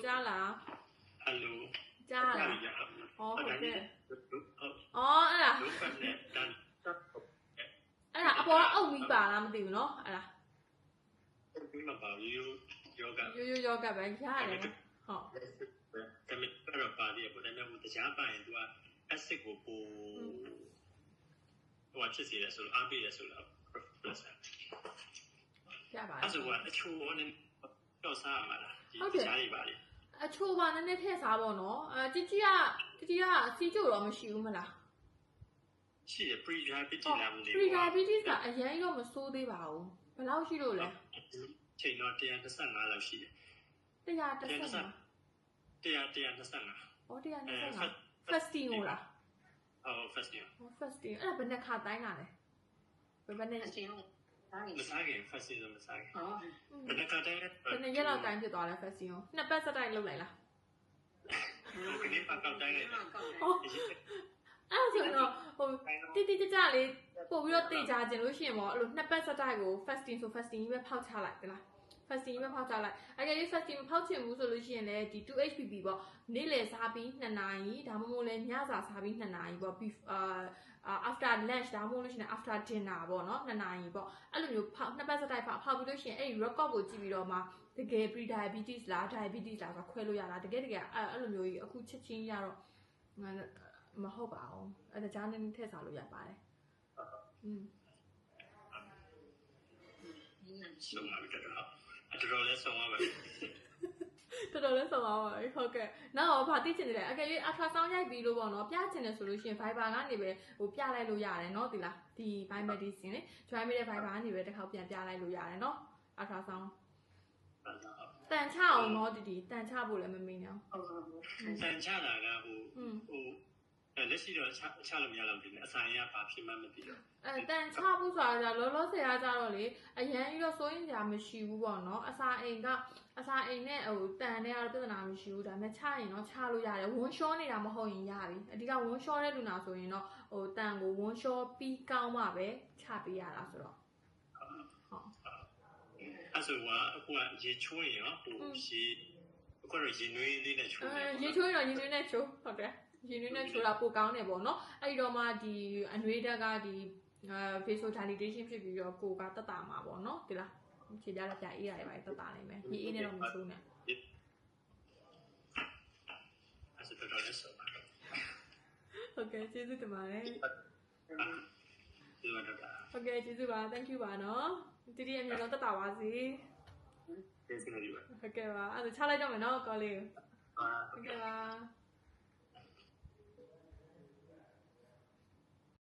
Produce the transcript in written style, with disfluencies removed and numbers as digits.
ကြားလား Hello ကြားလားဟောဟုတ်ကဲ့အော်အဲ့ဒါအပေါ်ကအုပ်ပြီးပါလားမသိဘူးနော်အဲ့ဒါ ဒီမှာပါယောဂ ရိုးယောဂပဲရတယ်ဟုတ် ကမတော့ပါတယ်ပေါ့ဒါပေမဲ့တရားပိုင်သူက acid ကိုပိုဟိုဖြစ်စီတယ်ဆိုတော့အားပေးတယ်ဆိုတော့ plus ပြပါအဲ့ဆိုကအချိုးနဲ့တော့စားရမှာလားဒီတရားတွေပါလေအချိုးပါနည်းနည်းထည့်စားပေါ့နော်ជីជីကစီကျို့တော့မရှိဘူးမလားရှိတယ် pre-diabetes လားမသိဘူး pre-diabetes ကအရင်တော့မစိုးသေးပါဘူးဘယ်လောက်ရှိလို့လဲချိန်တော့125လောက်ရှိတယ်125 125အော်125 fasting ဟုတ်လားဟုတ် fasting အဲ့ဒါဘယ်နှခါတိုင်းလာလဲဘယ်နဲ့မစားခင် fasting တော့မစားခင်ဘယ်နှခါတိုင်းလဲဘယ်နှရက်လောက်တိုင်းဖြစ်သွားလဲ fasting ကိုနှစ်ပတ်စတိုင်းလုပ်လိုက်လားဟုတ်ကဲ့ပတ်ကောက်တိုင်းလိုက်အဲ့ဆိုတော့ဟိုတိကြလေးပို့ပြီးတော့တေချာခြင်းလို့ရှိရင်ပေါ့အဲ့လိုနှစ်ပတ်စတိုင်းကို fasting ဆို fasting ကြီးပဲဖောက်ချလိုက်တယ်လား fasting ပဲဖောက်ချလိုက်အဲ့ဒီ fasting မဖောက်ချင်ဘူးဆိုလို့ရှိရင်လည်းဒီ 2HPP ပေါ့နေ့လယ်စားပြီး2နာရီဒါမှမဟုတ်လည်းညစာစားပြီး2နာရီပေါ့ after lunch ဒါမှမဟုတ်လို့ရှိရင် after dinner ပေါ့နော်2နာရီပေါ့အဲ့လိုမျိုးနှစ်ပတ်စတိုင်းဖောက်ပြီးလို့ရှိရင်အဲ့ဒီ record ကိုကြည့်ပြီးတော့မှတကယ် pre-diabetes လား diabetes လားဆိုခွဲလို့ရလားတကယ်အဲ့လိုမျိုးကြီးအခုချက်ချင်းရတော့မဟုတ်ပါဘူးအဲ့ဒါကြားနေထည့်စားလို့ရပါတယ်ဆုံးပါပြီတော်လဲဆုံးပါပဲတော်လဲဆုံးပါပါဟုတ်ကဲ့နောက်ဘာသိချင်တယ်လဲအကယ်၍ ultrasound ရိုက်ပြီးလို့ပေါ့နော်ပြချင်တယ်ဆိုလို့ရှိရင် Viber ကနေပဲဟိုပြလိုက်လို့ရတယ်နော်ဒီလားဒီ biomedicine လေ join မိတဲ့ Viber ကနေပဲတစ်ခေါက်ပြန်ပြလိုက်လို့ရတယ်နော် ultrasound တန်ချအောင်နော်ဒီတန်ချဖို့လည်းမမေ့နဲ့တန်ချတာကဟိုလက်ရှိတော့ချလို့မရတော့ဘူးလေအဆိုင်ရဘာဖြစ်မှမသိတော့တန်ချဖို့ဆိုတာလောလောဆယ်အားကြတော့လေအရန်ကြီးတော့စိုးရင်ကြာမရှိဘူးပေါ့နော်အစာအိမ်နဲ့ဟိုတန်တဲ့ကတော့ပြဿနာမရှိဘူးဒါပေမဲ့ချရင်တော့ချလို့ရတယ်ဝန်းလျှောနေတာမဟုတ်ရင်ရပြီအဓိကဝန်းလျှောတဲ့လူနာဆိုရင်တော့ဟိုတန်ကိုဝန်းလျှောပြီးကောင်းမှပဲချပေးရတာဆိုတော့ဟုတ်အဲ့ဆိုအခုကရေချိုးရင်ရောဟိုရေအခုတော့ရေနွေးလေးနဲ့ချိုးတယ်ရေချိုးရင်တော့ရေနွေးနဲ့ချိုးဟုတ်တယ်ရေနွေးနဲ့ချိုးတာပိုကောင်းတယ်ပေါ့နော်အဲ့ဒီတော့မှဒီအနွေးဓာတ်ကဒီvasodilation ဖြစ်ပြီးတော့ကိုကတက်တာမှာပေါ့နော်ဒီလားခြေပြားလက်ပြအေးရတယ်ပါတက်တာနိုင်မယ်ရေအေးနဲ့တော့မချိုးနဲ့အဲ့ဒါတော့လည်းဆုံးပါဟုတ်ကဲ့ကျေးဇူးတင်ပါတယ်ဟုတ်ကဲ့ကျေးဇူးပါ thank you ပါနော်တီတီအမြင်တော့တက်တာပါစေကျေးဇူးပါဟုတ်ကဲ့ပါအဲ့ဒါချလိုက်တော့မယ်နော်ကောလေးဟုတ်ကဲ့ပါ